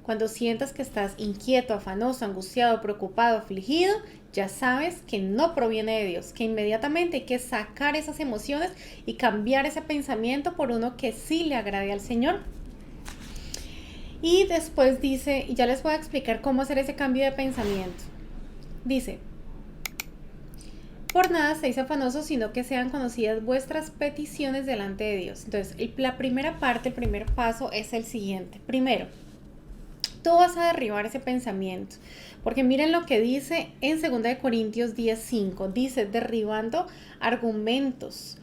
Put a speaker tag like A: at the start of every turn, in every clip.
A: Cuando sientas que estás inquieto, afanoso, angustiado, preocupado, afligido, ya sabes que no proviene de Dios, que inmediatamente hay que sacar esas emociones y cambiar ese pensamiento por uno que sí le agrade al Señor. Y después dice, y ya les voy a explicar cómo hacer ese cambio de pensamiento. Dice, por nada estéis afanosos, sino que sean conocidas vuestras peticiones delante de Dios. Entonces, la primera parte, el primer paso es el siguiente. Primero, tú vas a derribar ese pensamiento. Porque miren lo que dice en 2 Corintios 10:5. Dice, derribando argumentos.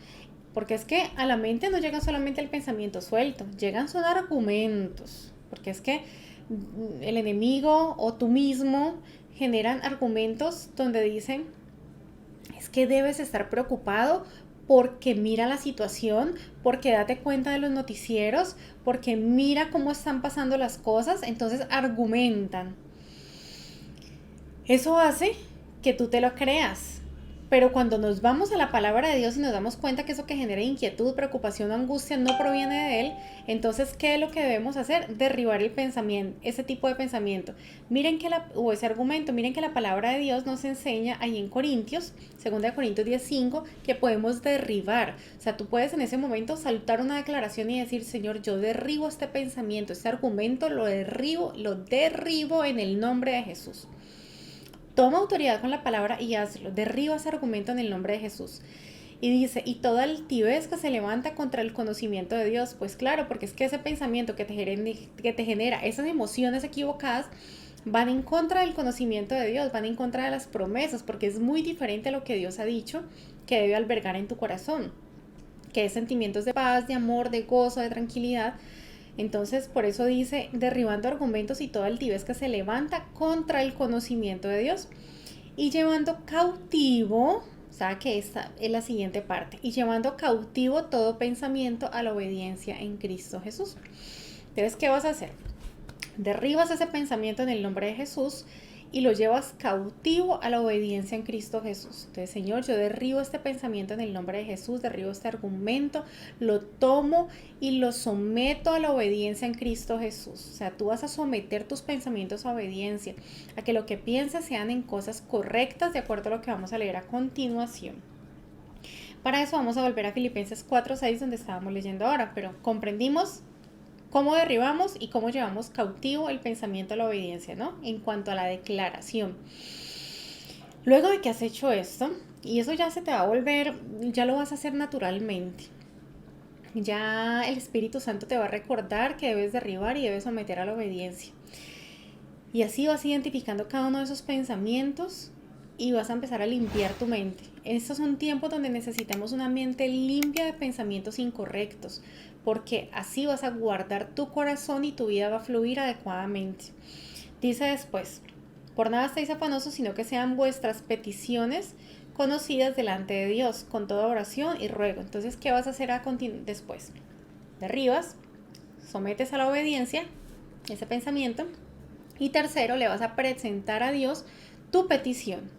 A: Porque es que a la mente no llega solamente el pensamiento suelto, llegan son argumentos. Porque es que el enemigo o tú mismo generan argumentos donde dicen, es que debes estar preocupado porque mira la situación, porque date cuenta de los noticieros, porque mira cómo están pasando las cosas, entonces argumentan. Eso hace que tú te lo creas. Pero cuando nos vamos a la palabra de Dios y nos damos cuenta que eso que genera inquietud, preocupación o angustia no proviene de Él, entonces, ¿qué es lo que debemos hacer? Derribar el pensamiento, ese tipo de pensamiento. Miren que o ese argumento, miren que la palabra de Dios nos enseña ahí en Corintios, 2 Corintios 10:5, que podemos derribar. O sea, tú puedes en ese momento saltar una declaración y decir, Señor, yo derribo este pensamiento, este argumento, lo derribo en el nombre de Jesús. Toma autoridad con la palabra y hazlo. Derriba ese argumento en el nombre de Jesús. Y dice, y toda altivez que se levanta contra el conocimiento de Dios. Pues claro, porque es que ese pensamiento que te genera esas emociones equivocadas van en contra del conocimiento de Dios, van en contra de las promesas, porque es muy diferente a lo que Dios ha dicho que debe albergar en tu corazón, que es sentimientos de paz, de amor, de gozo, de tranquilidad. Entonces, por eso dice, derribando argumentos y toda altivez que se levanta contra el conocimiento de Dios y llevando cautivo, o sea que esta es la siguiente parte, y llevando cautivo todo pensamiento a la obediencia en Cristo Jesús. Entonces, ¿qué vas a hacer? Derribas ese pensamiento en el nombre de Jesús y lo llevas cautivo a la obediencia en Cristo Jesús. Entonces, Señor, yo derribo este pensamiento en el nombre de Jesús, derribo este argumento, lo tomo y lo someto a la obediencia en Cristo Jesús. O sea, tú vas a someter tus pensamientos a obediencia, a que lo que pienses sean en cosas correctas, de acuerdo a lo que vamos a leer a continuación. Para eso vamos a volver a Filipenses 4:6, donde estábamos leyendo ahora, pero comprendimos cómo derribamos y cómo llevamos cautivo el pensamiento a la obediencia, ¿no? En cuanto a la declaración. Luego de que has hecho esto, y eso ya se te va a volver, ya lo vas a hacer naturalmente. Ya el Espíritu Santo te va a recordar que debes derribar y debes someter a la obediencia. Y así vas identificando cada uno de esos pensamientos y vas a empezar a limpiar tu mente. Estos son tiempos donde necesitamos una mente limpia de pensamientos incorrectos, porque así vas a guardar tu corazón y tu vida va a fluir adecuadamente. Dice después, por nada estéis afanosos, sino que sean vuestras peticiones conocidas delante de Dios, con toda oración y ruego. Entonces, ¿qué vas a hacer después? Derribas, sometes a la obediencia ese pensamiento, y tercero, le vas a presentar a Dios tu petición.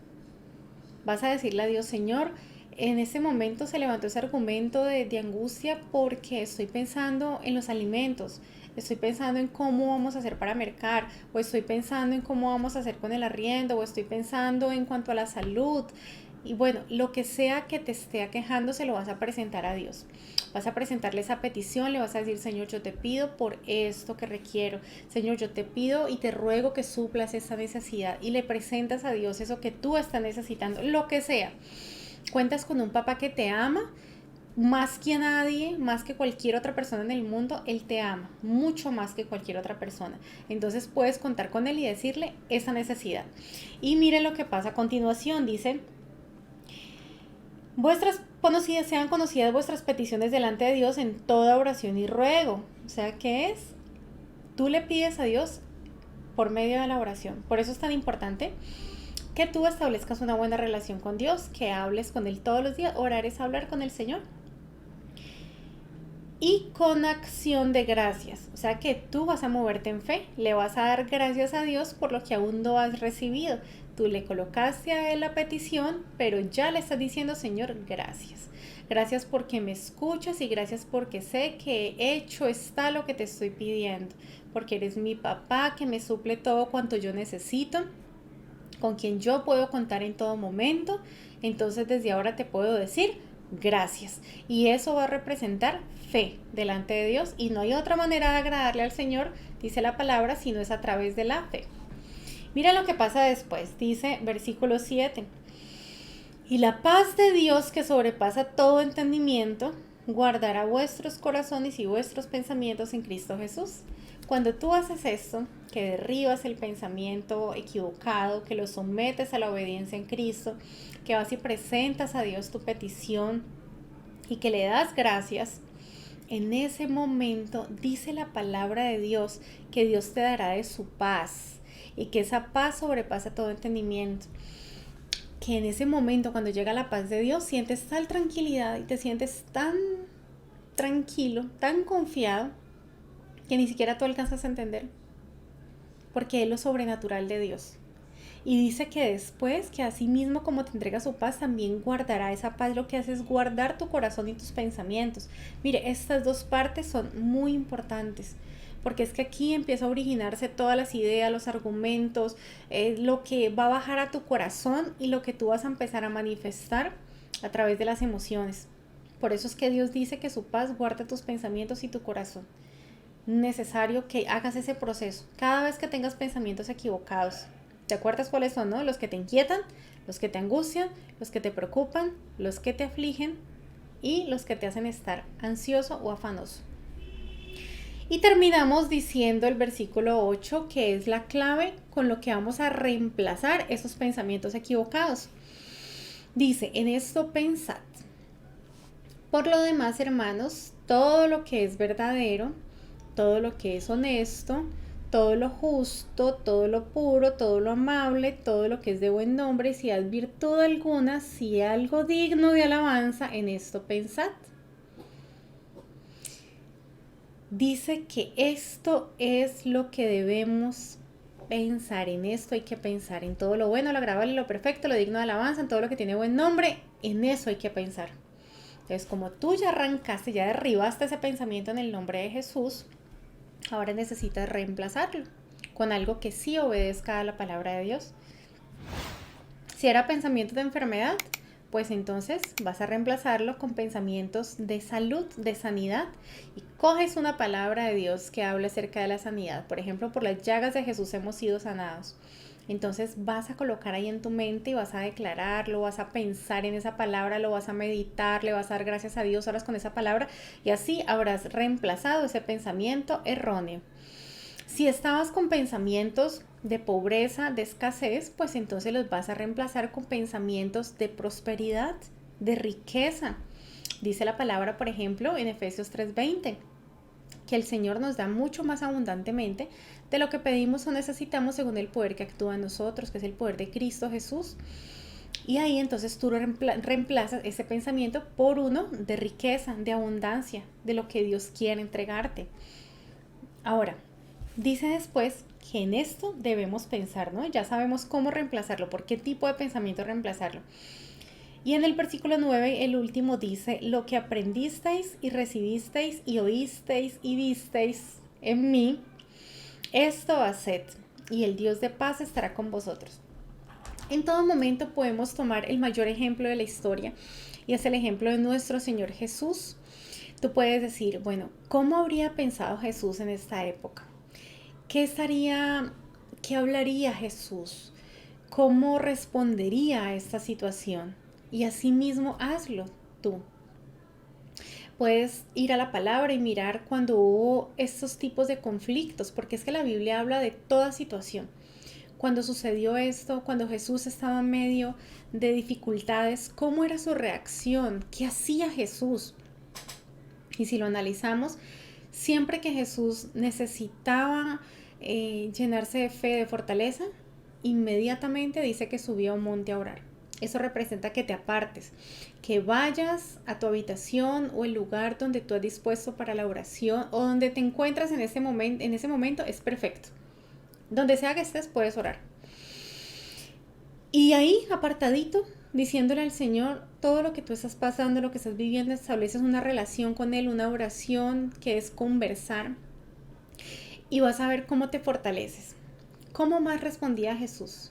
A: Vas a decirle a Dios, Señor, en ese momento se levantó ese argumento de angustia porque estoy pensando en los alimentos, estoy pensando en cómo vamos a hacer para mercar, o estoy pensando en cómo vamos a hacer con el arriendo, o estoy pensando en cuanto a la salud. Y bueno, lo que sea que te esté aquejando se lo vas a presentar a Dios. Vas a presentarle esa petición, le vas a decir, Señor, yo te pido por esto que requiero. Señor, yo te pido y te ruego que suplas esa necesidad. Y le presentas a Dios eso que tú estás necesitando, lo que sea. Cuentas con un papá que te ama, más que a nadie, más que cualquier otra persona en el mundo, Él te ama, mucho más que cualquier otra persona. Entonces puedes contar con Él y decirle esa necesidad. Y miren lo que pasa a continuación, dice, sean conocidas vuestras peticiones delante de Dios en toda oración y ruego. O sea, ¿qué es? Tú le pides a Dios por medio de la oración. Por eso es tan importante que tú establezcas una buena relación con Dios, que hables con Él todos los días. Orar es hablar con el Señor. y con acción de gracias. O sea que tú vas a moverte en fe, le vas a dar gracias a Dios por lo que aún no has recibido. Tú le colocaste a Él la petición, pero ya le estás diciendo, Señor, gracias. Gracias porque me escuchas y gracias porque sé que hecho está lo que te estoy pidiendo. Porque eres mi papá que me suple todo cuanto yo necesito, con quien yo puedo contar en todo momento. Entonces desde ahora te puedo decir gracias. Y eso va a representar fe delante de Dios. Y no hay otra manera de agradarle al Señor, dice la palabra, si no es a través de la fe. Mira lo que pasa después, dice versículo 7. Y la paz de Dios que sobrepasa todo entendimiento, guardará vuestros corazones y vuestros pensamientos en Cristo Jesús. Cuando tú haces esto, que derribas el pensamiento equivocado, que lo sometes a la obediencia en Cristo, que vas y presentas a Dios tu petición y que le das gracias, en ese momento dice la palabra de Dios que Dios te dará de su paz y que esa paz sobrepasa todo entendimiento. Que en ese momento, cuando llega la paz de Dios, sientes tal tranquilidad y te sientes tan tranquilo, tan confiado, que ni siquiera tú alcanzas a entender, porque es lo sobrenatural de Dios. Y dice que después, que así mismo como te entrega su paz, también guardará esa paz. Lo que hace es guardar tu corazón y tus pensamientos. Mire, estas dos partes son muy importantes, porque es que aquí empieza a originarse todas las ideas, los argumentos, lo que va a bajar a tu corazón y lo que tú vas a empezar a manifestar a través de las emociones. Por eso es que Dios dice que su paz guarda tus pensamientos y tu corazón. Necesario que hagas ese proceso cada vez que tengas pensamientos equivocados. ¿Te acuerdas cuáles son, no? Los que te inquietan, los que te angustian, los que te preocupan, los que te afligen y los que te hacen estar ansioso o afanoso. Y terminamos diciendo el versículo 8, que es la clave con lo que vamos a reemplazar esos pensamientos equivocados. Dice, en esto pensad. Por lo demás, hermanos, todo lo que es verdadero, todo lo que es honesto, todo lo justo, todo lo puro, todo lo amable, todo lo que es de buen nombre, si hay virtud alguna, si hay algo digno de alabanza, en esto pensad. Dice que esto es lo que debemos pensar, en esto hay que pensar, en todo lo bueno, lo agradable, lo perfecto, lo digno de alabanza, en todo lo que tiene buen nombre, en eso hay que pensar. Entonces, como tú ya arrancaste, ya derribaste ese pensamiento en el nombre de Jesús, ahora necesitas reemplazarlo con algo que sí obedezca a la palabra de Dios. Si era pensamiento de enfermedad, pues entonces vas a reemplazarlo con pensamientos de salud, de sanidad, y coges una palabra de Dios que habla acerca de la sanidad. Por ejemplo, por las llagas de Jesús hemos sido sanados. Entonces vas a colocar ahí en tu mente y vas a declararlo, vas a pensar en esa palabra, lo vas a meditar, le vas a dar gracias a Dios horas con esa palabra y así habrás reemplazado ese pensamiento erróneo. Si estabas con pensamientos de pobreza, de escasez, pues entonces los vas a reemplazar con pensamientos de prosperidad, de riqueza. Dice la palabra, por ejemplo, en Efesios 3:20, que el Señor nos da mucho más abundantemente de lo que pedimos o necesitamos según el poder que actúa en nosotros, que es el poder de Cristo Jesús. Y ahí entonces tú reemplazas ese pensamiento por uno de riqueza, de abundancia, de lo que Dios quiere entregarte. Ahora, dice después que en esto debemos pensar, ¿no? Ya sabemos cómo reemplazarlo, por qué tipo de pensamiento reemplazarlo. Y en el versículo 9, el último dice, lo que aprendisteis y recibisteis y oísteis y visteis en mí, esto haced, y el Dios de paz estará con vosotros. En todo momento podemos tomar el mayor ejemplo de la historia, y es el ejemplo de nuestro Señor Jesús. Tú puedes decir, bueno, ¿cómo habría pensado Jesús en esta época? ¿Qué hablaría Jesús? ¿Cómo respondería a esta situación? Y así mismo hazlo tú. Puedes ir a la palabra y mirar cuando hubo estos tipos de conflictos, porque es que la Biblia habla de toda situación. Cuando sucedió esto, cuando Jesús estaba en medio de dificultades, ¿cómo era su reacción? ¿Qué hacía Jesús? Y si lo analizamos, siempre que Jesús necesitaba llenarse de fe, de fortaleza, inmediatamente dice que subió a un monte a orar. Eso representa que te apartes, que vayas a tu habitación o el lugar donde tú has dispuesto para la oración o donde te encuentras en ese momento es perfecto. Donde sea que estés puedes orar. Y ahí, apartadito, diciéndole al Señor todo lo que tú estás pasando, lo que estás viviendo, estableces una relación con Él, una oración que es conversar y vas a ver cómo te fortaleces. ¿Cómo más respondía Jesús?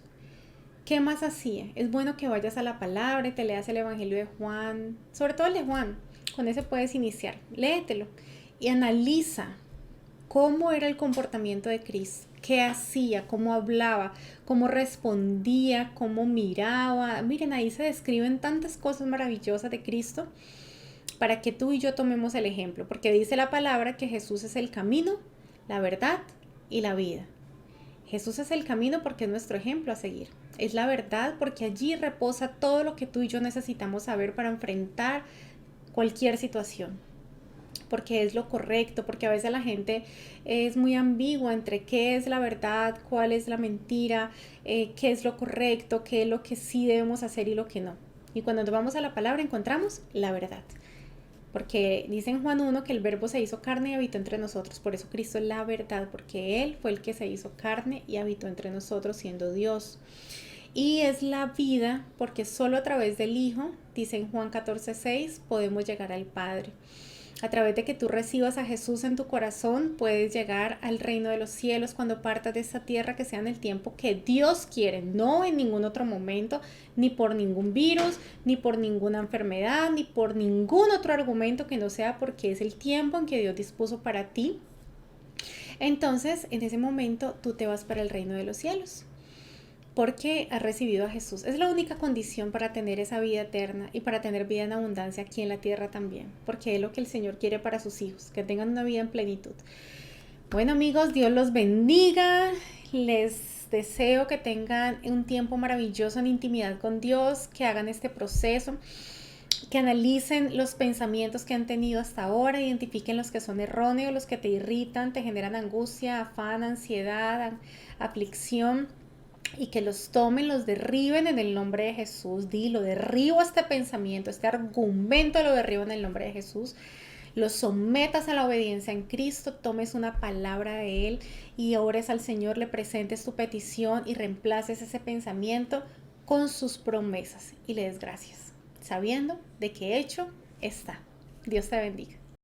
A: ¿Qué más hacía? Es bueno que vayas a la palabra y te leas el Evangelio de Juan, sobre todo el de Juan, con ese puedes iniciar, léetelo y analiza cómo era el comportamiento de Cristo, qué hacía, cómo hablaba, cómo respondía, cómo miraba. Miren, ahí se describen tantas cosas maravillosas de Cristo para que tú y yo tomemos el ejemplo, porque dice la palabra que Jesús es el camino, la verdad y la vida. Jesús es el camino porque es nuestro ejemplo a seguir. Es la verdad porque allí reposa todo lo que tú y yo necesitamos saber para enfrentar cualquier situación. Porque es lo correcto, porque a veces la gente es muy ambigua entre qué es la verdad, cuál es la mentira, qué es lo correcto, qué es lo que sí debemos hacer y lo que no. Y cuando nos vamos a la palabra encontramos la verdad. Porque dice en Juan 1 que el verbo se hizo carne y habitó entre nosotros. Por eso Cristo es la verdad, porque Él fue el que se hizo carne y habitó entre nosotros siendo Dios. Y es la vida, porque solo a través del Hijo, dice en Juan 14:6, podemos llegar al Padre. A través de que tú recibas a Jesús en tu corazón, puedes llegar al reino de los cielos cuando partas de esta tierra, que sea en el tiempo que Dios quiere, no en ningún otro momento, ni por ningún virus, ni por ninguna enfermedad, ni por ningún otro argumento que no sea porque es el tiempo en que Dios dispuso para ti. Entonces, en ese momento, tú te vas para el reino de los cielos porque has recibido a Jesús. Es la única condición para tener esa vida eterna y para tener vida en abundancia aquí en la tierra también, porque es lo que el Señor quiere para sus hijos, que tengan una vida en plenitud. Bueno amigos, Dios los bendiga, les deseo que tengan un tiempo maravilloso en intimidad con Dios, que hagan este proceso, que analicen los pensamientos que han tenido hasta ahora, identifiquen los que son erróneos, los que te irritan, te generan angustia, afán, ansiedad, aflicción, y que los tomen, los derriben en el nombre de Jesús. Lo derribo este pensamiento, este argumento lo derribo en el nombre de Jesús. Los sometas a la obediencia en Cristo, tomes una palabra de Él y ores al Señor, le presentes tu petición y reemplaces ese pensamiento con sus promesas y le des gracias, sabiendo de que hecho está. Dios te bendiga.